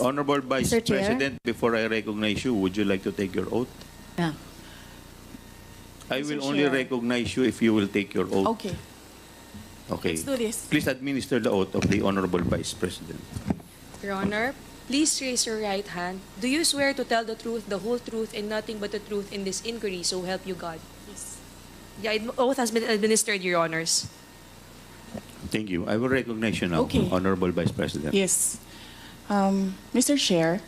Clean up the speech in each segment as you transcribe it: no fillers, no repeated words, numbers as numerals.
Honorable Vice Mr. Chair? President, before I recognize you, would you like to take your oath? Yeah. I Mr. will only Chair. recognize you if you will take your oath. Okay. Okay. Let's do this. Please administer the oath of the Honorable Vice President. Your Honor, please raise your right hand. Do you swear to tell the truth, the whole truth, and nothing but the truth in this inquiry, so help you God? Yes. Yeah, oath has been administered, Your Honors. Thank you. I will recognize you now, Okay. Honorable Vice President. Yes. Mr. Chair,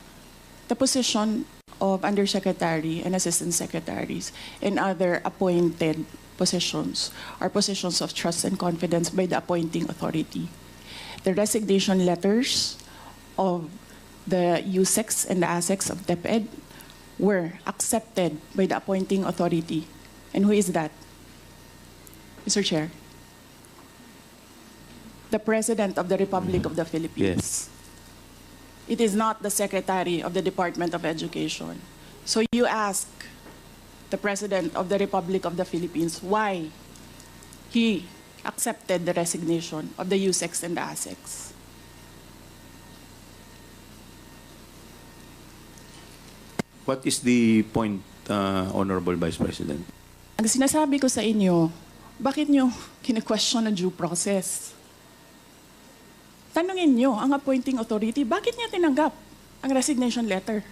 the position of Undersecretary and Assistant Secretaries and other appointed positions are positions of trust and confidence by the appointing authority. The resignation letters of the USEX and the ASEX of DepEd were accepted by the appointing authority. And who is that? Mr. Chair? The President of the Republic of the Philippines. Yes. It is not the Secretary of the Department of Education. So you ask the President of the Republic of the Philippines why he accepted the resignation of the USEX and the ASEX. What is the point, Honorable Vice President? Ang sinasabi ko sa inyo, bakit nyo kine-question ang due process? Tanungin nyo ang appointing authority, bakit niya tinanggap ang resignation letter?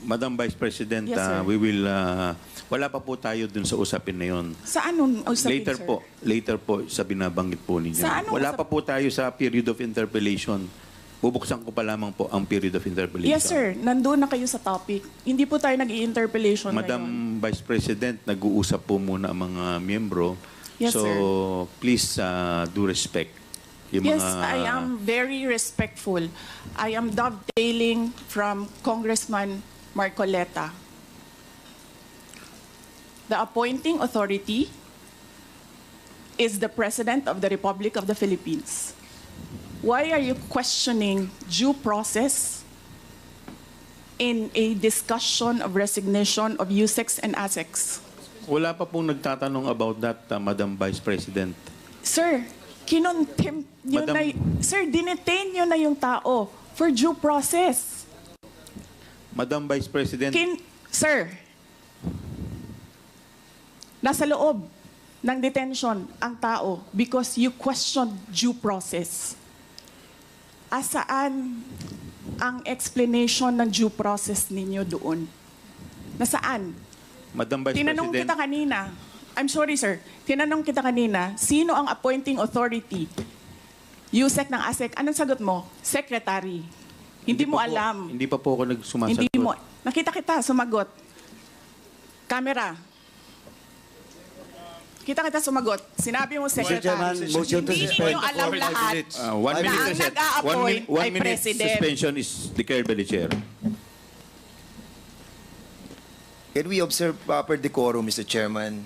Madam Vice President, Yes, sir. we will, wala pa po tayo dun sa usapin na yon. Sa anong usapin, Later sir? later po sa binabanggit po ninyo. Sa anong Wala pa po tayo sa period of interpellation. Bubuksan ko pa lamang po ang period of interpellation. Yes, sir. Nandun na kayo sa topic. Hindi po tayo nag-i-interpellation Madam ngayon. Vice President, nag-uusap po muna ang mga miyembro. Yes, so, sir. please do respect. Yung Yes, mga, I am very respectful. I am dovetailing from Congressman Marcoleta. The appointing authority is the President of the Republic of the Philippines. Why are you questioning due process in a discussion of resignation of USEX and ASEX? Wala pa pong nagtatanong about that, Madam Vice President. Sir, kinontempt nyo Madam- na, sir, dinetain nyo na yung tao for due process. Madam Vice President, Sir, nasa loob ng detention ang tao because you questioned due process. Asaan ang explanation ng due process ninyo doon? Nasaan? Madam Vice Tinanong President, kita kanina. I'm sorry, sir. Tinanong kita kanina, sino ang appointing authority? USEC ng ASEC. Anong sagot mo? Secretary. Hindi mo pa po- alam. Hindi pa po ako nagsumasagot. Hindi mo. Nakita kita, sumagot. Camera. Kita kita sumagot. Sinabi mo, Mr. Secretary. Chairman, motion to Hindi suspend. ninyo alam for 5 lahat. minutes. 1 Na minute, ang reset. nag-a-appoint One ay minute President. suspension is declared by the Chair. Can we observe proper decorum, Mr. Chairman?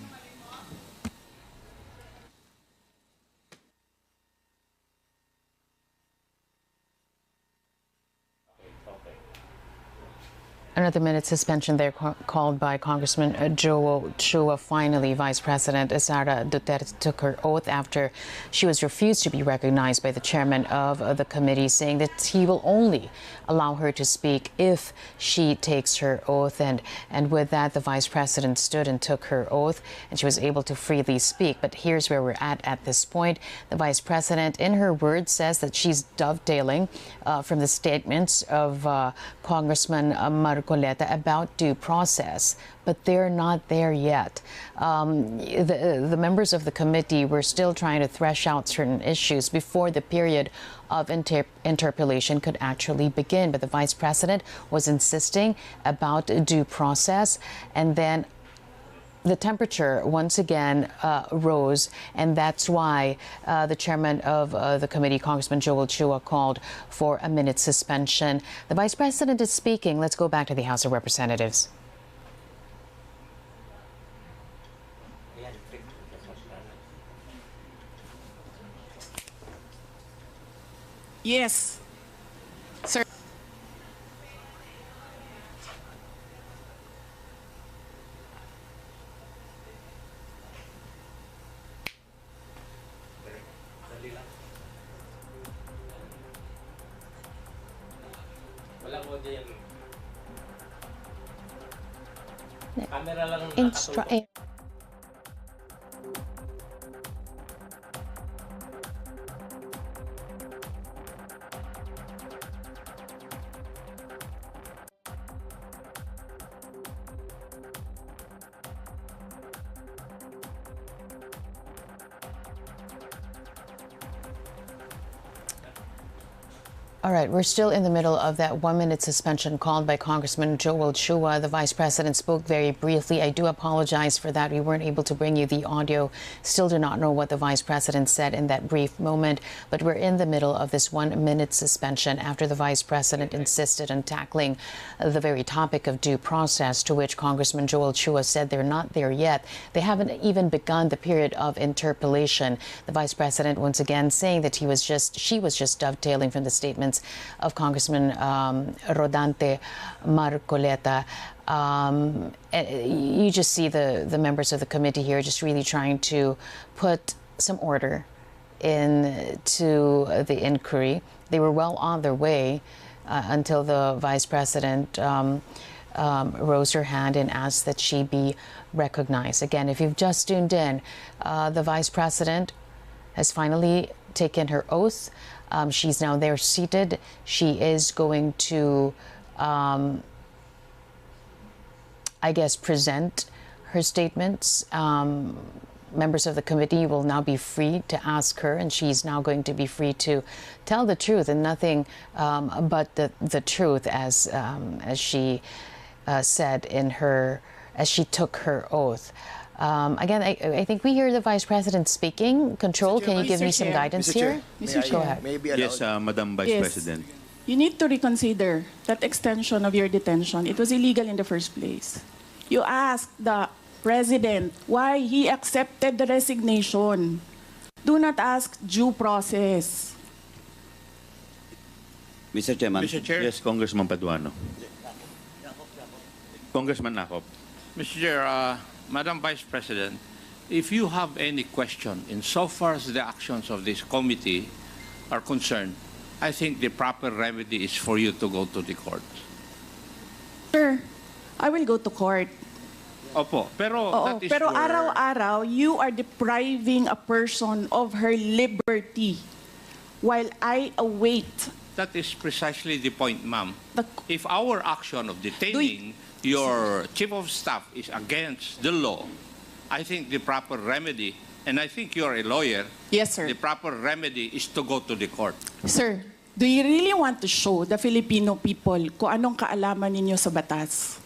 Another minute suspension there called by Congressman Joe Chua. Finally, Vice President Sara Duterte took her oath after she was refused to be recognized by the chairman of the committee, saying that he will only allow her to speak if she takes her oath. And with that, the Vice President stood and took her oath, and she was able to freely speak. But here's where we're at this point. The Vice President, in her words, says that she's dovetailing from the statements of Congressman Marcoleta about due process, but they're not there yet. The members of the committee were still trying to thresh out certain issues before the period of interpellation could actually begin. But the Vice President was insisting about due process, and then the temperature once again rose, and that's why the chairman of the committee, Congressman Joel Chua, called for a minute suspension. The Vice President is speaking. Let's go back to the House of Representatives. Yes. Sir. All right, we're still in the middle of that 1-minute suspension called by Congressman Joel Chua. The Vice President spoke very briefly. I do apologize for that. We weren't able to bring you the audio. Still do not know what the Vice President said in that brief moment, but we're in the middle of this 1-minute suspension after the Vice President insisted on tackling the very topic of due process, to which Congressman Joel Chua said they're not there yet. They haven't even begun the period of interpellation. The Vice President once again saying that she was just dovetailing from the statements of Congressman Rodante Marcoleta. You just see the members of the committee here just really trying to put some order into the inquiry. They were well on their way until the Vice President rose her hand and asked that she be recognized. Again, if you've just tuned in, the Vice President has finally taken her oath. She's now there seated. She is going to, I guess, present her statements. Members of the committee will now be free to ask her, and she's now going to be free to tell the truth and nothing but the truth, as she said as she took her oath. Again, I think we hear the Vice President speaking. Control, can you give me some guidance here? Mr. Go Chair. ahead. Yes, Madam Vice Yes. President. You need to reconsider that extension of your detention. It was illegal in the first place. You asked the President why he accepted the resignation. Do not ask due process. Mr. Chairman. Mr. Chair. Yes, Congressman Paduano. Congressman Nakop. Mr. Chair, Madam Vice President, if you have any question insofar as the actions of this committee are concerned, I think the proper remedy is for you to go to the court. Sir, I will go to court. Opo, pero Oo, that is pero your... araw-araw, you are depriving a person of her liberty while I await That is precisely the point, ma'am. the... If our action of detaining your chief of staff is against the law, I think the proper remedy, and I think you're a lawyer, Yes, sir. the proper remedy is to go to the court. Sir, do you really want to show the Filipino people kung anong kaalaman ninyo sa batas?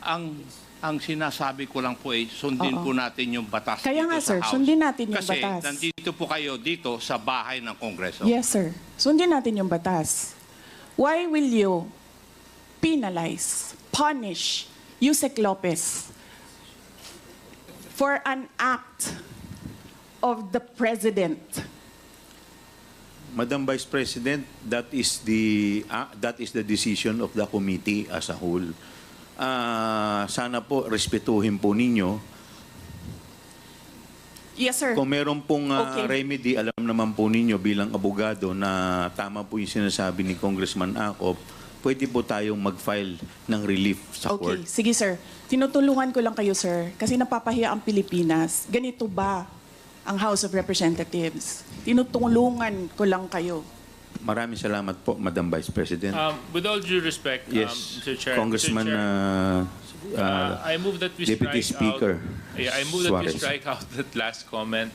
Ang sinasabi ko lang po ay sundin Oo. po natin yung batas Kaya dito nga, sa sir, House. sundin natin yung Kasi batas. nandito po kayo dito sa bahay ng Kongreso. Yes, sir. Sundin natin yung batas. Why will you penalize, punish Yusek Lopez for an act of the President? Madam Vice President, that is the decision of the committee as a whole. Sana po respetuhin po ninyo. Yes, sir. Kung meron pong Okay. remedy, alam naman po ninyo bilang abogado na tama po yung sinasabi ni Congressman Akop, pwede po tayong mag-file ng relief sa court. Okay, sige, sir. Tinutulungan ko lang kayo, sir, kasi napapahiya ang Pilipinas. Ganito ba ang House of Representatives? Tinutulungan ko lang kayo. Maraming salamat po, Madam Vice President. With all due respect, Yes, Mr. Chair, Congressman I move that we Deputy strike Speaker out. Yeah, I move that we Suarez. strike out that last comment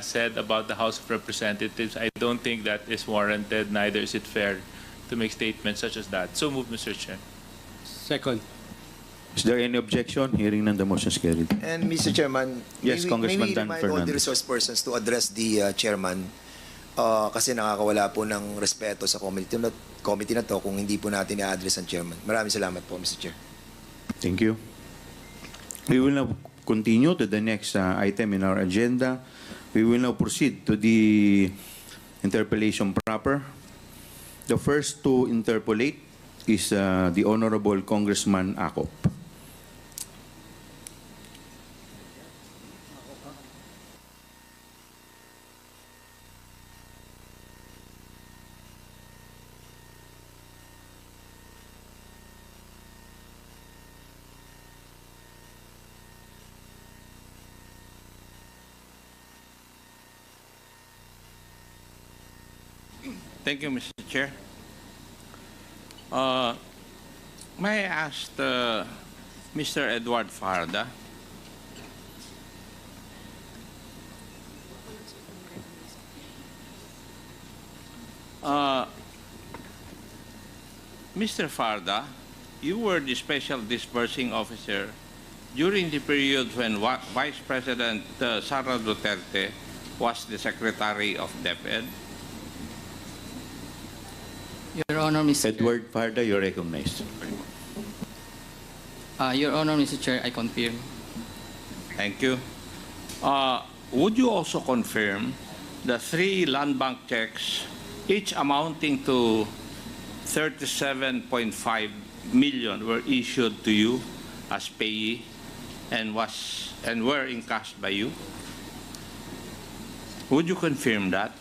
said about the House of Representatives. I don't think that is warranted. Neither is it fair to make statements such as that. So move, Mr. Chair. Second. Is there any objection? Hearing none, the motion is carried. And Mr. Chairman, Yes, Congressman may we Dan remind all the Fernandez. resource persons to address the chairman kasi nakakawala po ng respeto sa committee na to kung hindi po natin i-address ang chairman. Maraming salamat po, Mr. Chair. Thank you. We will now continue to the next item in our agenda. We will now proceed to the interpellation proper. The first to interpolate is the Honorable Congressman Akop. Thank you, Mr. Chair. May I ask Mr. Edward Farda? Mr. Farda, you were the special disbursing officer during the period when Vice President Sara Duterte was the Secretary of DepEd. Your Honor, Mr. Edward Farda, you're recognized. Your Honor, Mr. Chair, I confirm. Thank you. Would you also confirm the 3 land bank checks, each amounting to 37.5 million, were issued to you as payee and were encashed by you? Would you confirm that?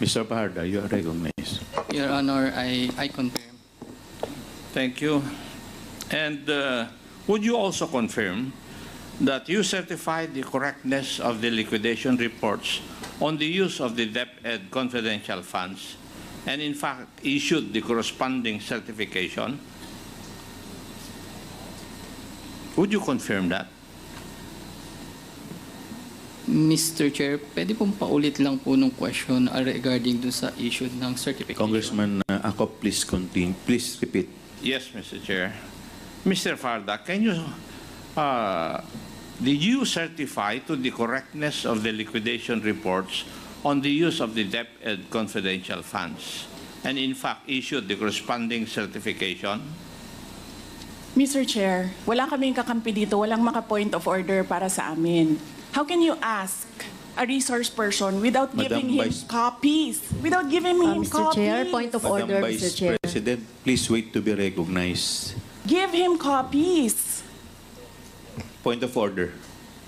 Mr. Farda, you are recognized. Your Honor, I confirm. Thank you. And would you also confirm that you certified the correctness of the liquidation reports on the use of the DepEd confidential funds and in fact issued the corresponding certification? Would you confirm that? Mr. Chair, pwede pong paulit lang po nung question regarding dun sa issue ng certification. Congressman Acop, please continue. Please repeat. Yes, Mr. Chair. Mr. Farda, can you, did you certify to the correctness of the liquidation reports on the use of the DepEd confidential funds and in fact issued the corresponding certification? Mr. Chair, wala kaming kakampi dito, walang maka-point of order para sa amin. How can you ask a resource person without Madam giving him Vice- copies? Without giving him Mr. copies? Chair, point of Madam order, Vice Mr. Chair. President, please wait to be recognized. Give him copies. Point of order.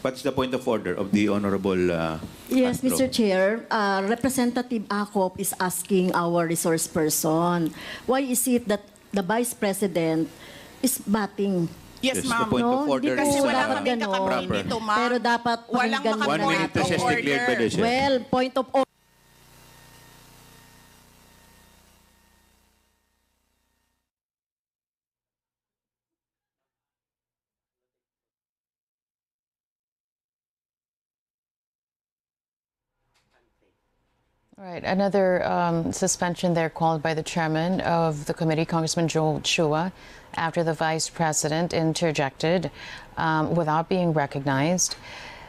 What's the point of order of the Honorable Yes, Castro? Mr. Chair, Representative Acop is asking our resource person, why is it that the Vice President is batting? Yes, Yes, ma'am. the point of order Kasi is wala dapat kaming ganon. kakampi proper. dito, ma'am. Pero dapat Walang pakinggan maka- 1 minute point of recess declared by the order. chair. Well, point of order. All right, another suspension there called by the chairman of the committee, Congressman Joel Chua, after the vice president interjected without being recognized.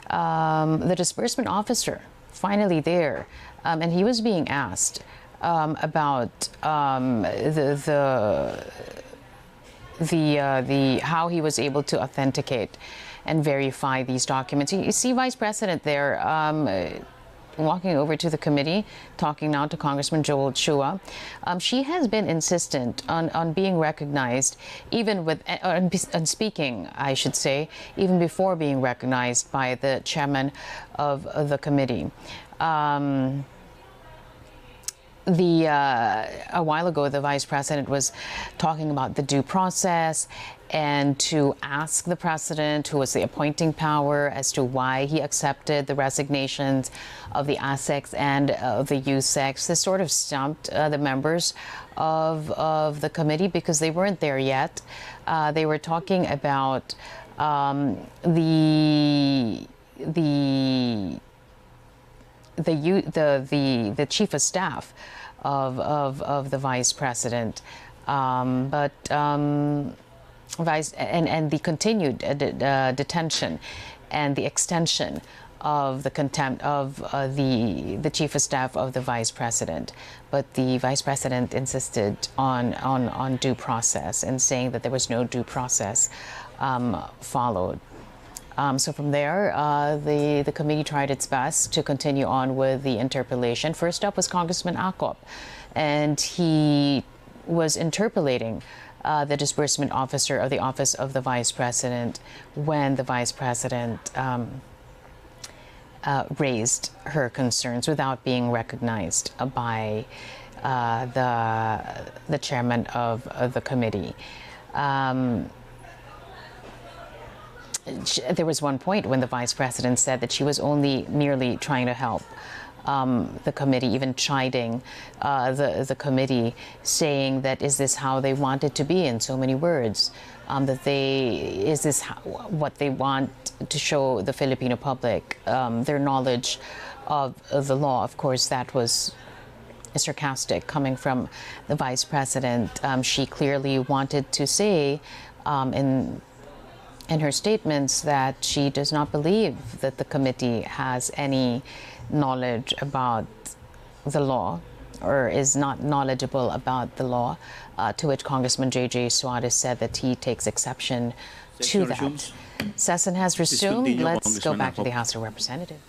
The disbursement officer finally there, and he was being asked about the how he was able to authenticate and verify these documents. You see Vice President there walking over to the committee, talking now to Congressman Joel Chua. She has been insistent on being recognized, even with, on speaking, I should say, even before being recognized by the chairman of the committee. A while ago, the vice president was talking about the due process and to ask the president, who was the appointing power, as to why he accepted the resignations of the ASECs and of the USECs. This sort of stumped the members of the committee because they weren't there yet. They were talking about the chief of staff of the vice president, and the continued detention and the extension of the contempt of the chief of staff of the vice president. But the vice president insisted on due process and saying that there was no due process followed. So from there, the committee tried its best to continue on with the interpellation. First up was Congressman Acop, and he was interpellating the disbursement officer of the office of the vice president when the vice president raised her concerns without being recognized by the chairman of the committee. There was one point when the vice president said that she was only merely trying to help the committee, even chiding the committee, saying that is this how they want it to be, in so many words, is this what they want to show the Filipino public, their knowledge of the law. Of course, that was sarcastic coming from the Vice President. She clearly wanted to say in her statements that she does not believe that the committee has any knowledge about the law or is not knowledgeable about the law, to which Congressman J.J. Suarez said that he takes exception to that. Session has resumed. continue, Let's go Congressman back to the Harap. House of Representatives.